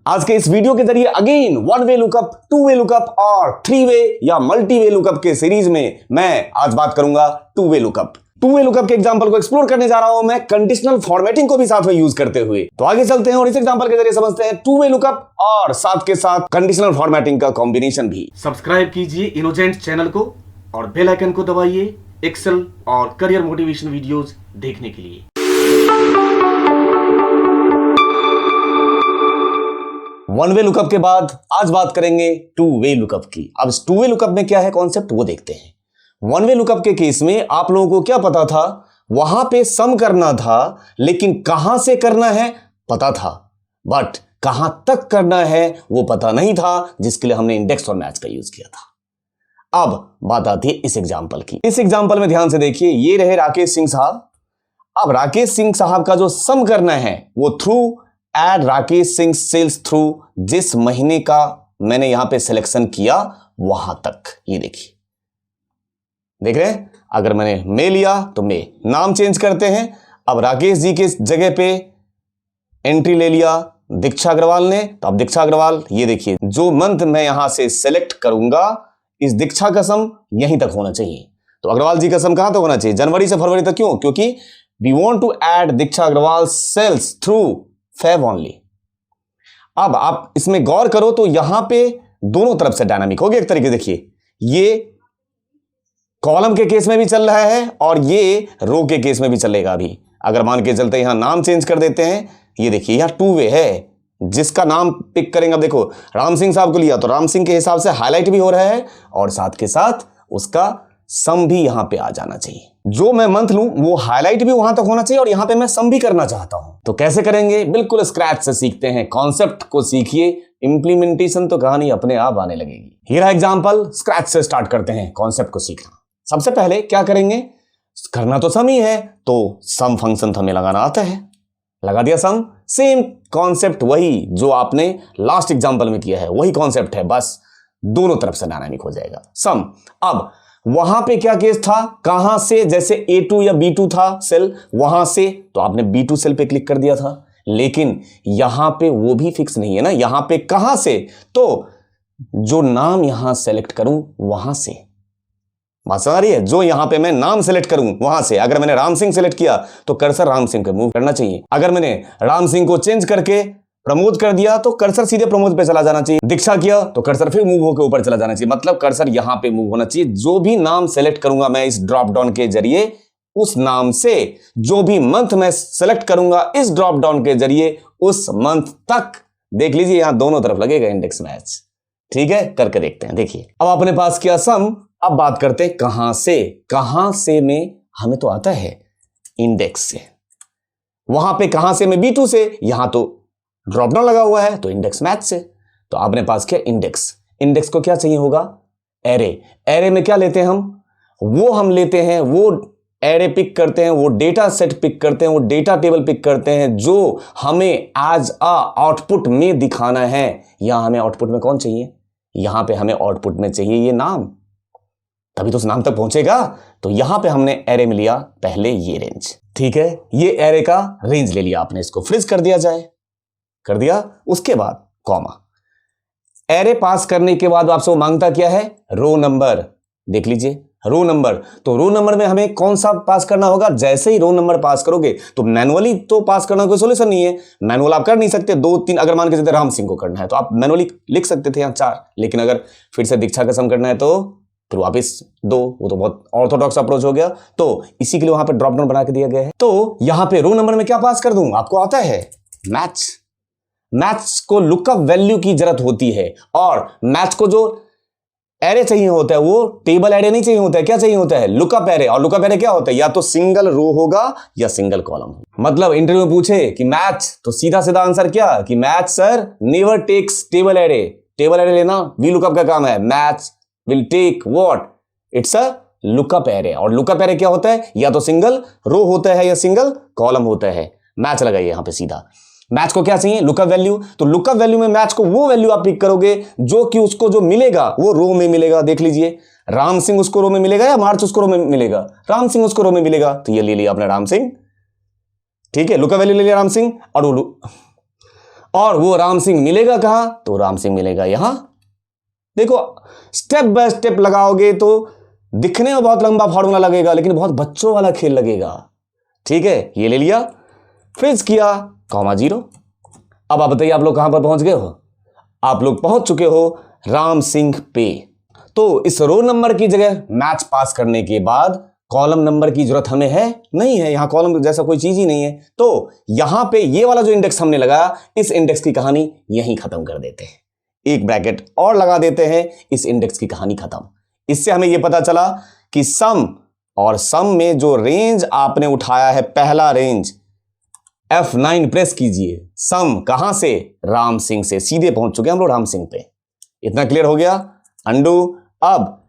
आज के इस वीडियो के जरिए again one way lookup, two way lookup और थ्री वे या मल्टी वे लुकअप के सीरीज में मैं आज बात करूंगा two way lookup. Two way lookup के एग्जांपल को एक्सप्लोर करने जा रहा हूं मैं कंडीशनल फॉर्मेटिंग को भी साथ में यूज करते हुए। तो आगे चलते हैं और इस एग्जांपल के जरिए समझते हैं टू वे लुकअप और साथ के साथ कंडीशनल फॉर्मेटिंग का कॉम्बिनेशन भी। सब्सक्राइब कीजिए इनोजेंट चैनल को और बेल आइकन को दबाइए एक्सेल और करियर मोटिवेशन वीडियोस देखने के लिए। वन वे लुकअप के बाद आज बात करेंगे टू वे लुकअप की। अब इस टू वे लुकअप में क्या है कॉन्सेप्ट वो देखते हैं। वन वे लुकअप के केस में आप लोगों को क्या पता था, वहां पे सम करना था, लेकिन कहां से करना है पता था, बट कहां तक करना है वो पता नहीं था, जिसके लिए हमने इंडेक्स और मैच का यूज किया था। अब बात आती है इस एग्जाम्पल की। इस एग्जाम्पल में ध्यान से देखिए, ये रहे राकेश सिंह साहब। अब राकेश सिंह साहब का जो सम करना है वो through add Rakesh Singh sales through जिस महीने का मैंने यहां पे सिलेक्शन किया वहां तक। ये देखिए, देख रहे हैं, अगर मैंने मे लिया तो मे, नाम चेंज करते हैं। अब राकेश जी के जगह पे एंट्री ले लिया दीक्षा अग्रवाल ने, तो अब दीक्षा अग्रवाल, ये देखिए जो मंथ मैं यहां से सिलेक्ट करूंगा इस दीक्षा का सम यहीं तक होना चाहिए। तो अग्रवाल जी का सम कहां तक होना चाहिए, जनवरी से फरवरी तक। क्यों? क्योंकि we want to add Diksha Agarwal sales through Feb only. अब आप इसमें गौर करो तो यहां पे दोनों तरफ से डायनामिक हो गया एक तरीके। देखिए, ये कॉलम के केस में भी चल रहा है और ये रो के केस में भी चलेगा। अभी अगर मान के चलते यहां नाम चेंज कर देते हैं, ये देखिए यहां टू वे है, जिसका नाम पिक करेंगे। अब देखो राम सिंह साहब को लिया तो राम सिंह के हिसाब से हाईलाइट भी हो रहा है और साथ के साथ उसका सम भी यहां पे आ जाना चाहिए। जो मैं मंथ लूं वो हाईलाइट भी वहां तक होना चाहिए और यहां पे मैं सम भी करना चाहता हूं। तो कैसे करेंगे, बिल्कुल स्क्रैच से सीखते हैं। कॉन्सेप्ट को सीखिए, इंप्लीमेंटेशन तो कहानी अपने आप आने लगेगी। ये रहा एग्जांपल, स्क्रैच से स्टार्ट करते हैं कॉन्सेप्ट को सीखना। सबसे पहले क्या करेंगे, करना तो सम ही है, तो सम फंक्शन तो हमें लगाना आता है, लगा दिया सम। सेम कॉन्सेप्ट वही जो आपने लास्ट एग्जांपल में किया है, वही कॉन्सेप्ट है, बस दोनों तरफ से डायनामिक हो जाएगा सम। अब वहां पे क्या केस था, कहां से, जैसे A2 या B2 था सेल, वहां से तो आपने B2 सेल पे क्लिक कर दिया था, लेकिन यहां पे वो भी फिक्स नहीं है ना। यहां पे कहां से, तो जो नाम यहां सेलेक्ट करूं वहां से। बात समझ आ रही है, जो यहां पे मैं नाम सेलेक्ट करूं वहां से। अगर मैंने राम सिंह सेलेक्ट किया तो कर्सर राम सिंह पे मूव करना चाहिए। अगर मैंने राम सिंह को चेंज करके प्रमोद कर दिया तो कर्सर सीधे प्रमोद पे चला जाना चाहिए। दीक्षा किया तो कर्सर फिर मूव होकर ऊपर चला जाना चाहिए, मतलब कर्सर यहां पे मूव होना चाहिए। जो भी नाम सेलेक्ट करूंगा मैं इस ड्रॉप डाउन के जरिए, उस नाम से जो भी मंथ मैं सेलेक्ट करूंगा इस ड्रॉप डाउन के जरिए, उस मंथ तक। देख लीजिए यहां दोनों तरफ लगेगा इंडेक्स मैच। ठीक है, करके देखते हैं। देखिए अब अपने पास किया सम। अब बात करते हैं कहां से। कहां से में हमें तो आता है इंडेक्स से, वहां पे कहां से में B2 से, यहां तो ड्रॉप डाउन लगा हुआ है तो इंडेक्स मैच से। तो आपने पास किया इंडेक्स। इंडेक्स को क्या चाहिए होगा, एरे। एरे में क्या लेते हैं हम लेते हैं वो एरे पिक करते हैं, वो डेटा सेट पिक करते हैं, वो डेटा टेबल पिक करते हैं जो हमें एज अ आउटपुट में दिखाना है। यहां हमें आउटपुट में कौन चाहिए, यहां पे हमें आउटपुट में चाहिए ये नाम, तभी तो उस नाम तक पहुंचेगा। तो यहां पे हमने एरे में लिया पहले ये रेंज। ठीक है, ये एरे का रेंज ले लिया आपने, इसको फ्रीज कर दिया जाए, कर दिया। उसके बाद कॉमा। एरे पास करने के बाद आपसे वो मांगता क्या है, रो नंबर। देख लीजिए रो नंबर, तो रो नंबर में हमें कौन सा पास करना होगा। जैसे ही रो नंबर पास करोगे तो मैनुअली तो पास करना कोई सोल्यूशन नहीं है, मैनुअल आप कर नहीं सकते। 2-3 अगर मान के चलते राम सिंह को करना है तो आप मैनुअली लिख सकते थे यहाँ 4, लेकिन अगर फिर से दीक्षा का सम करना है तो फिर वापिस 2, वो तो बहुत ऑर्थोडॉक्स अप्रोच हो गया। तो इसी के लिए वहां पे ड्रॉप डाउन बना के दिया गया है। तो यहां पे रो नंबर में क्या पास कर दूं, आपको आता है मैच। मैच को लुकअप वैल्यू की जरूरत होती है और मैच को जो एरे चाहिए होता है वो टेबल एरे नहीं चाहिए होता है, क्या चाहिए होता है, लुकअप एरे। और लुकअप एरे क्या होता है, या तो सिंगल रो होगा या सिंगल कॉलम। मतलब इंटरव्यू में पूछे कि मैच, तो सीधा सीधा आंसर क्या कि match sir never takes table array. Table array लेना वी लुकअप का काम है, match will take what, it's a lookup array. और लुकअप एरे क्या होता है, या तो सिंगल रो होता है या सिंगल कॉलम होता है। मैच लगाइए यहां पे सीधा। मैच को क्या चाहिए, लुकअप वैल्यू। तो लुकअप वैल्यू में मैच को वो वैल्यू आप पिक करोगे जो कि उसको जो मिलेगा वो रो में मिलेगा। देख लीजिए राम सिंह उसको रो में मिलेगा या मार्च उसको रो में मिलेगा, राम सिंह उसको रो में मिलेगा। तो ये ले लिया आपने राम सिंह। ठीक है, लुकअप वैल्यू ले लिया राम सिंह। और वो राम सिंह मिलेगा कहां? तो राम सिंह मिलेगा यहां। देखो स्टेप बाय स्टेप लगाओगे तो दिखने में बहुत लंबा फॉर्मूला लगेगा, लेकिन बहुत बच्चों वाला खेल लगेगा। ठीक है, ये ले लिया, फिक्स किया, कॉमा 0। अब आप बताइए आप लोग कहां पर पहुंच गए हो? आप लोग पहुंच चुके हो राम सिंह पे। तो इस रो नंबर की जगह मैच पास करने के बाद कॉलम नंबर की जरूरत हमें है नहीं है, यहां कॉलम जैसा कोई चीज ही नहीं है। तो यहां पे ये वाला जो इंडेक्स हमने लगाया, इस इंडेक्स की कहानी यहीं खत्म कर देते हैं। एक ब्रैकेट और लगा देते हैं, इस इंडेक्स की कहानी खत्म। इससे हमें यह पता चला कि सम और सम में जो रेंज आपने उठाया है, पहला रेंज F9 प्रेस कीजिए, सम कहां से? राम सिंह से। सीधे पहुंच चुके हम लोग राम सिंह पे। इतना क्लियर हो गया? अंडू। अब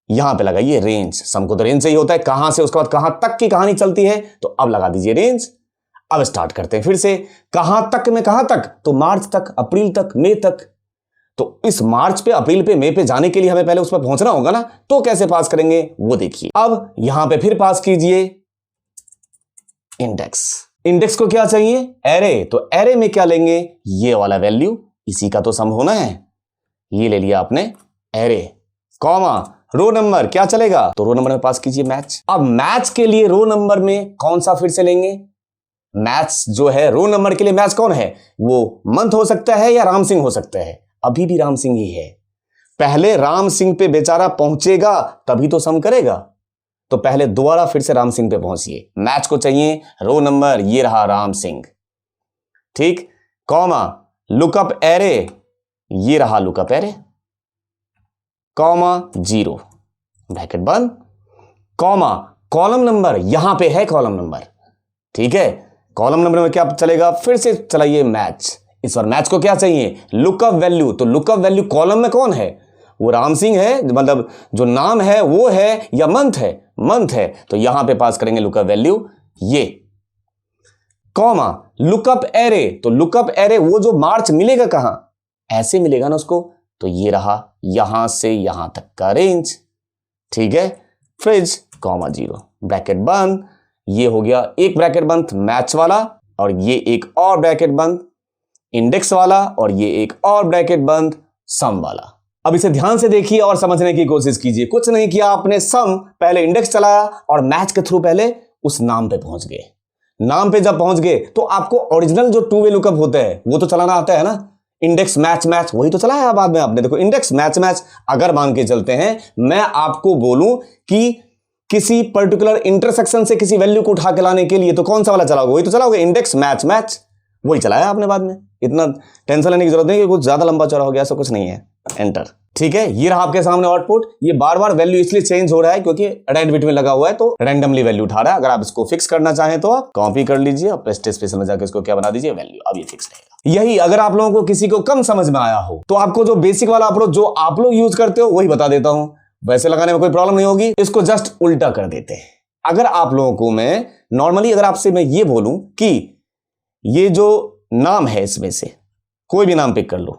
यहां पे लगाइए रेंज, सम को तो रेंज से ही होता है, कहां से उसके बाद कहां तक की कहानी चलती है, तो अब लगा दीजिए रेंज। अब स्टार्ट करते हैं फिर से। कहां तक में कहां तक? तो मार्च तक, अप्रैल तक, मई तक। तो इस मार्च पे, अप्रैल पे, मई पे जाने के लिए हमें पहले उस पर पहुंचना होगा ना, तो कैसे पास करेंगे वो देखिए। अब यहां पे फिर पास कीजिए इंडेक्स। इंडेक्स को क्या चाहिए? एरे। तो एरे में क्या लेंगे? ये वाला वैल्यू, इसी का तो सम होना है। ये ले लिया आपने एरे, कॉमा रो नंबर क्या चलेगा? तो रो नंबर में पास कीजिए मैच। अब मैच के लिए रो नंबर में कौन सा फिर से लेंगे? मैच जो है रो नंबर के लिए मैच कौन है? वो मंथ हो सकता है या राम सिंह हो सकता है। अभी भी राम सिंह ही है। पहले राम सिंह पे बेचारा पहुंचेगा तभी तो सम करेगा। तो पहले दोबारा फिर से राम सिंह पे पहुंचिए। मैच को चाहिए रो नंबर, ये रहा राम सिंह। ठीक, कॉमा लुकअप एरे, ये रहा लुकअप एरे, कॉमा 0 ब्रैकेट बंद, कॉमा कॉलम नंबर, यहां पे है कॉलम नंबर। ठीक है, कॉलम नंबर में क्या चलेगा? फिर से चलाइए मैच। इस बार मैच को क्या चाहिए? Lookup value. तो लुकअप वैल्यू कॉलम में कौन है? वो राम सिंह है, मतलब जो नाम है वो है या मंथ है? मंथ है। तो यहां पे पास करेंगे लुकअप वैल्यू ये, कॉमा लुकअप एरे। तो लुकअप एरे वो जो मार्च मिलेगा कहां? ऐसे मिलेगा ना उसको। तो ये रहा यहां से यहां तक का रेंज। ठीक है, फिर कॉमा 0 ब्रैकेट बंद। ये हो गया एक ब्रैकेट बंद मैच वाला, और ये एक और ब्रैकेट बंद इंडेक्स वाला, और ये एक और ब्रैकेट बंद सम वाला। अब इसे ध्यान से देखिए और समझने की कोशिश कीजिए। कुछ नहीं किया आपने, सम पहले इंडेक्स चलाया और मैच के थ्रू पहले उस नाम पे पहुंच गए। नाम पे जब पहुंच गए तो आपको ओरिजिनल जो टू वे लुकअप होता है वो तो चलाना आता है ना। इंडेक्स मैच मैच वही तो चलाया बाद में आपने। देखो इंडेक्स मैच मैच अगर मान के चलते हैं, मैं आपको बोलूं कि किसी पर्टिकुलर इंटरसेक्शन से किसी वैल्यू को उठा के लाने के लिए तो कौन सा वाला चलाओगे? वही तो चलाओगे, इंडेक्स मैच मैच, वही चलाया आपने बाद में। इतना टेंशन लेने की जरूरत नहीं कि कुछ ज्यादा लंबा चौड़ा हो गया, ऐसा कुछ नहीं है। एंटर। ठीक है, ये रहा आपके सामने आउटपुट। ये बार बार वैल्यू इसलिए चेंज हो रहा है क्योंकि रेड बिट में लगा हुआ है, तो रैंडमली वैल्यू उठा रहा है। अगर आप इसको फिक्स करना चाहें तो आप कॉपी कर लीजिए और पेस्ट स्पेस में जाकर इसको क्या बना दीजिए, वैल्यू। अब ये फिक्स रहेगा। यही अगर आप लोगों को किसी को कम समझ में आया हो तो आपको जो बेसिक वाला अप्रोच जो आप लोग यूज करते हो वही बता देता हूं। वैसे लगाने में कोई प्रॉब्लम नहीं होगी। इसको जस्ट उल्टा कर देते हैं। अगर आप लोगों को मैं नॉर्मली अगर आपसे मैं ये बोलूं कि ये जो नाम है इसमें से कोई भी नाम पिक कर लो,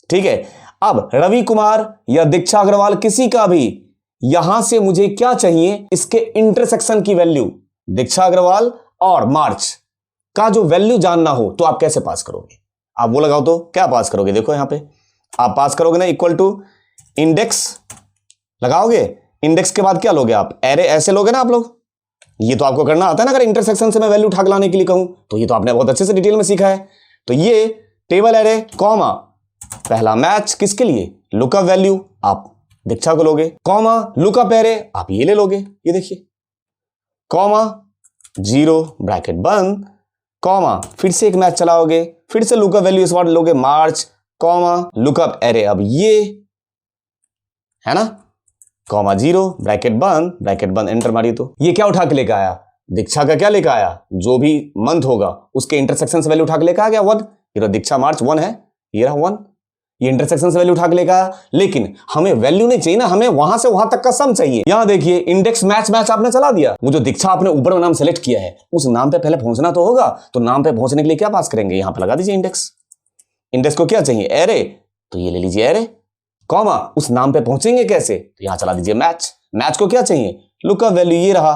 ठीक है। अब रवि कुमार या दीक्षा अग्रवाल किसी का भी यहां से मुझे क्या चाहिए, इसके इंटरसेक्शन की वैल्यू, दीक्षा अग्रवाल और मार्च का जो वैल्यू जानना हो तो आप कैसे पास करोगे? आप वो लगाओ तो क्या पास करोगे? देखो यहां पे आप पास करोगे ना, इक्वल टू इंडेक्स लगाओगे। इंडेक्स के बाद क्या लोगे आप? एरे ऐसे लोगे ना आप लोग। ये तो आपको करना आता है ना। अगर इंटरसेक्शन से मैं वैल्यू उठा के लाने के लिए कहूं तो ये तो आपने बहुत अच्छे से डिटेल में सीखा है। तो ये टेबल एरे कॉमा पहला मैच किसके लिए? लुकअप वैल्यू आप दीक्षा को लोगे, कॉमा लुकअप एरे आप ये ले लोगे, ये देखिए, कॉमा 0 ब्रैकेट बंद, कॉमा फिर से एक मैच चलाओगे, फिर से लुकअप वैल्यू इस बार लोगे मार्च, कॉमा लुकअप एरे अब ये है ना, कॉमा 0 ब्रैकेट बंद एंटर मारिए। तो ये क्या उठा के लेकर आया? दीक्षा का क्या लेकर आया? जो भी मंथ होगा उसके इंटरसेक्शन से वैल्यू उठा के लेकर आ गया 1। ये दीक्षा मार्च 1 है, ये रहा 1। ये इंटरसेक्शन से वैल्यू उठा के लेकर आया। लेकिन हमें वैल्यू नहीं चाहिए ना, हमें वहां से वहां तक का सम चाहिए। यहां देखिए इंडेक्स मैच मैच आपने चला दिया। वो जो दीक्षा आपने ऊपर में नाम सेलेक्ट किया है उस नाम पे पहले पहुंचना तो होगा। तो नाम पे पहुंचने के लिए क्या पास करेंगे? यहां पे लगा दीजिए इंडेक्स। इंडेक्स को क्या चाहिए? एरे, तो ये ले लीजिए एरे, कॉमा उस नाम पे पहुंचेंगे कैसे? तो यहां चला दीजिए मैच। मैच को क्या चाहिए? लुकअप वैल्यू ये रहा,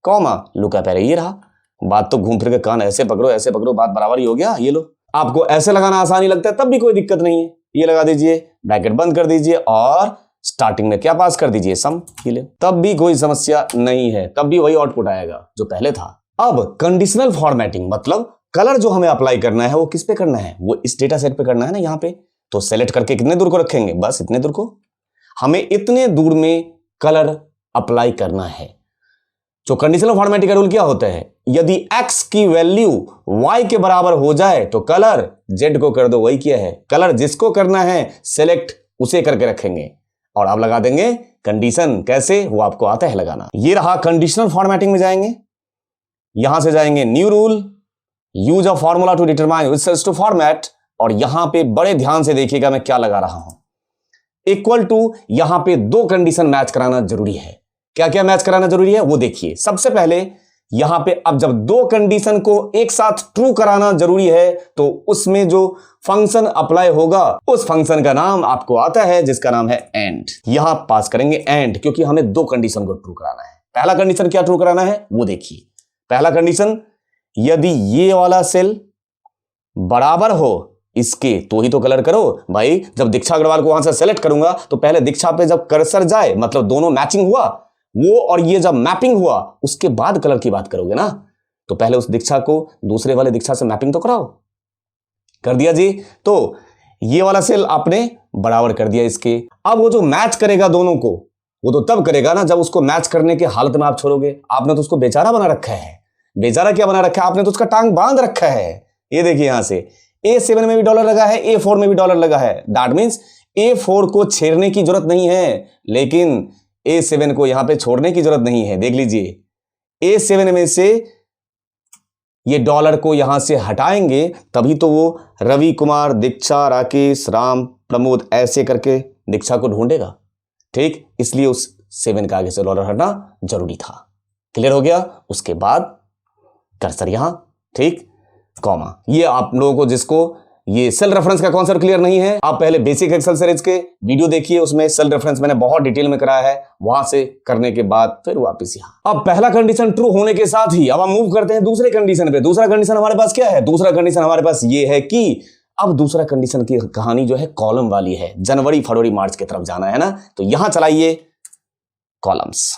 कॉमा लुकअप एरे ये रहा। बात तो घूम फिर के कान ऐसे पकड़ो बात बराबर ही हो गया। ये लो आपको ऐसे लगाना आसानी लगता है तब भी कोई दिक्कत नहीं है, ये लगा दीजिए, ब्रैकेट बंद कर दीजिए और स्टार्टिंग में क्या पास कर दीजिए, सम, ये ले, तब भी कोई समस्या नहीं है, तब भी वही आउटपुट आएगा जो पहले था। अब कंडीशनल फॉर्मेटिंग मतलब कलर जो हमें अप्लाई करना है वो किस पे करना है, वो इस डेटा सेट पे करना है ना, यहां पे तो सेलेक्ट करके कितने दूर को रखेंगे, बस इतने दूर को, हमें इतने दूर में कलर अप्लाई करना है। जो कंडीशनल फॉर्मेटिंग का रूल क्या होता है, यदि x की वैल्यू y के बराबर हो जाए तो कलर z को कर दो, वही किया है, कलर जिसको करना है सेलेक्ट उसे करके रखेंगे और अब लगा देंगे कंडीशन, कैसे वो आपको आता है लगाना। ये रहा कंडीशनल फॉर्मेटिंग में जाएंगे, यहां से जाएंगे new rule, use a formula to determine which cells to format, और यहां पे बड़े ध्यान से देखिएगा मैं क्या लगा रहा हूं, इक्वल टू, यहां पे दो कंडीशन मैच कराना जरूरी है। क्या क्या मैच कराना जरूरी है वो देखिए। सबसे पहले यहां पे अब जब दो कंडीशन को एक साथ ट्रू कराना जरूरी है तो उसमें जो फंक्शन अप्लाई होगा उस फंक्शन का नाम आपको आता है जिसका नाम है एंड। यहां पास करेंगे एंड, क्योंकि हमें दो कंडीशन को ट्रू कराना है। पहला कंडीशन क्या ट्रू कराना है वो देखिए। पहला कंडीशन, यदि ये वाला सेल बराबर हो इसके तो ही तो कलर करो भाई। जब दीक्षा अग्रवाल को वहां से सेलेक्ट करूंगा तो पहले दीक्षा पे जब कर्सर जाए, मतलब दोनों मैचिंग हुआ, वो और ये जब मैपिंग हुआ उसके बाद कलर की बात करोगे ना, तो पहले उस दीक्षा को दूसरे वाले दीक्षा से मैपिंग तो कराओ। कर दिया जी, तो ये वाला सेल आपने बराबर कर दिया इसके। अब वो जो मैच करेगा दोनों को, वो तो तब करेगा ना जब उसको मैच करने के हालत में आप छोड़ोगे। आपने तो उसको बेचारा बना रखा है। बेचारा क्या बना रखा है आपने, तो उसका टांग बांध रखा है। ये देखिए यहां से A7 में भी डॉलर लगा है, A4 में भी डॉलर लगा है। दैट मीन्स A4 को छेड़ने की जरूरत नहीं है, लेकिन A7 को यहां पे छोड़ने की जरूरत नहीं है। देख लीजिए, A7 में से ये डॉलर को यहां से हटाएंगे तभी तो वो रवि कुमार, दीक्षा, राकेश, राम, प्रमोद ऐसे करके दीक्षा को ढूंढेगा। ठीक, इसलिए उस 7 का आगे से डॉलर हटना जरूरी था। क्लियर हो गया। उसके बाद कर्सर यहां, ठीक, कॉमा। ये आप लोगों को जिसको ये सेल रेफरेंस का कॉन्सेप्ट क्लियर नहीं है, आप पहले बेसिक एक्सेल सीरीज के वीडियो देखिए, उसमें सेल रेफरेंस मैंने बहुत डिटेल में कराया है। वहां से करने के बाद फिर वापस यहां। अब पहला कंडीशन ट्रू होने के साथ ही अब हम मूव करते हैं दूसरे कंडीशन पे। दूसरा कंडीशन हमारे पास क्या है, दूसरा कंडीशन हमारे पास ये है कि अब दूसरा कंडीशन की कहानी जो है कॉलम वाली है। जनवरी, फरवरी, मार्च की तरफ जाना है ना, तो यहां चलाइए कॉलम्स।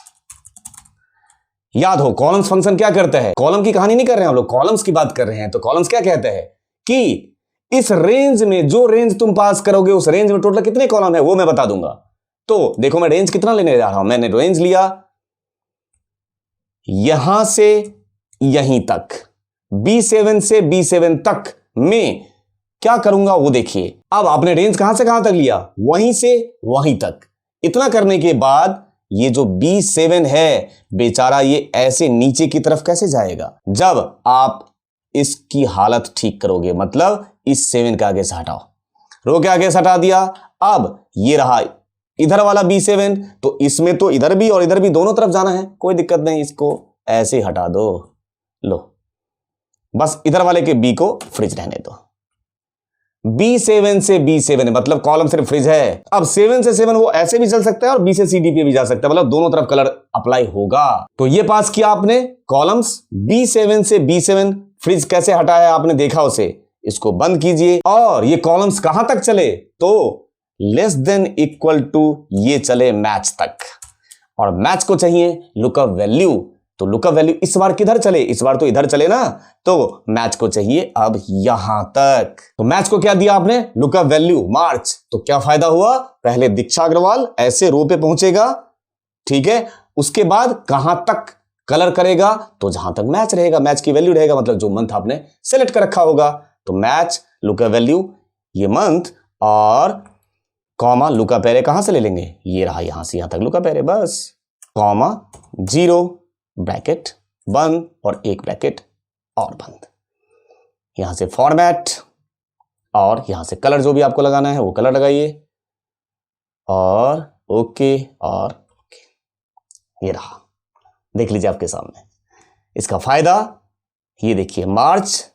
याद हो कॉलम्स फंक्शन क्या करता है, कॉलम की कहानी नहीं कर रहे हैं हम लोग, कॉलम्स की बात कर रहे हैं। तो कॉलम्स क्या कहते हैं कि इस रेंज में जो रेंज तुम पास करोगे उस रेंज में टोटल कितने कॉलम है वो मैं बता दूंगा। तो देखो मैं रेंज कितना लेने जा रहा हूं, मैंने रेंज लिया यहां से यहीं तक, B7 से B7 तक में क्या करूंगा वो देखिए। अब आपने रेंज कहां से कहां तक लिया, वहीं से वहीं तक। इतना करने के बाद ये जो B7 है बेचारा ये ऐसे नीचे की तरफ कैसे जाएगा, जब आप इसकी हालत ठीक करोगे। मतलब इस 7 का आगे से हटाओ, रो के आगे से हटा दिया। अब ये रहा इधर वाला B7, तो इसमें तो इधर भी और इधर भी दोनों तरफ जाना है, कोई दिक्कत नहीं, इसको ऐसे हटा दो। लो, बस इधर वाले के B को फ्रिज रहने दो। B7 से B7 मतलब कॉलम सिर्फ फ्रिज है। अब 7 से 7 वो ऐसे भी चल सकता है और B से CD पे भी जा सकता है, मतलब दोनों तरफ कलर अप्लाई होगा। तो ये पास किया आपने कॉलम्स। B7 से B7 फ्रिज कैसे हटाया आपने देखा उसे, इसको बंद कीजिए। और ये कॉलम्स कहां तक चले, तो लेस देन इक्वल टू ये चले मैच तक, और मैच को चाहिए लुकअप वैल्यू। तो लुकअप वैल्यू इस बार किधर चले, इस बार तो इधर चले ना, तो मैच को चाहिए अब यहां तक। तो मैच को क्या दिया आपने, लुकअप वैल्यू मार्च। तो क्या फायदा हुआ, पहले दीक्षा अग्रवाल ऐसे रो पे पहुंचेगा, ठीक है, उसके बाद कहां तक कलर करेगा, तो जहां तक मैच रहेगा, मैच की वैल्यू रहेगा, मतलब जो मंथ आपने सेलेक्ट कर रखा होगा। तो मैच लुकअप वैल्यू ये मंथ, और कॉमा लुकअप एरे कहां से ले लेंगे, ये रहा यहां से यहां तक लुकअप एरे, बस कॉमा 0 ब्रैकेट बंद और एक ब्रैकेट और बंद। यहां से फॉर्मेट और यहां से कलर जो भी आपको लगाना है वो कलर लगाइए, और ओके और ओके। ये रहा, देख लीजिए आपके सामने। इसका फायदा ये देखिए, मार्च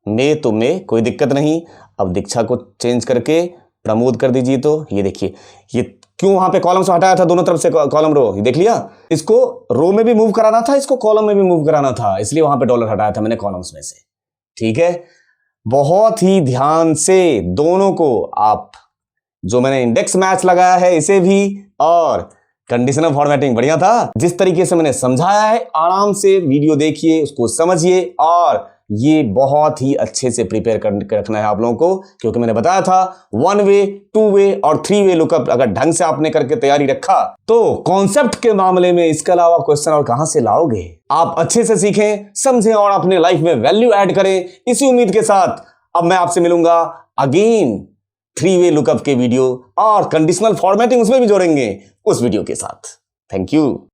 में तो में कोई दिक्कत नहीं। अब दीक्षा को चेंज करके प्रमोद कर दीजिए, तो ये देखिए ये क्यों वहां पे कॉलम से हटाया था, दोनों तरफ से कॉलम रो, देख लिया। इसको रो में भी मूव कराना था, इसको कॉलम में भी मूव कराना था, इसलिए वहां पे डॉलर हटाया था मैंने कॉलम्स में से, ठीक है। बहुत ही ध्यान से दोनों को आप, जो मैंने इंडेक्स मैच लगाया है इसे भी, और कंडीशनल फॉर्मेटिंग बढ़िया था। जिस तरीके से मैंने समझाया है, आराम से वीडियो देखिए, उसको समझिए, और ये बहुत ही अच्छे से प्रिपेयर करके रखना है आप लोगों को, क्योंकि मैंने बताया था 1 वे, 2 वे और 3 वे लुकअप अगर ढंग से आपने करके तैयारी रखा तो कॉन्सेप्ट के मामले में इसके अलावा क्वेश्चन और कहां से लाओगे। आप अच्छे से सीखें, समझें और अपने लाइफ में वैल्यू ऐड करें, इसी उम्मीद के साथ अब मैं आपसे मिलूंगा अगेन 3 वे लुकअप के वीडियो, और कंडीशनल फॉर्मेटिंग उसमें भी जोड़ेंगे उस वीडियो के साथ। Thank you.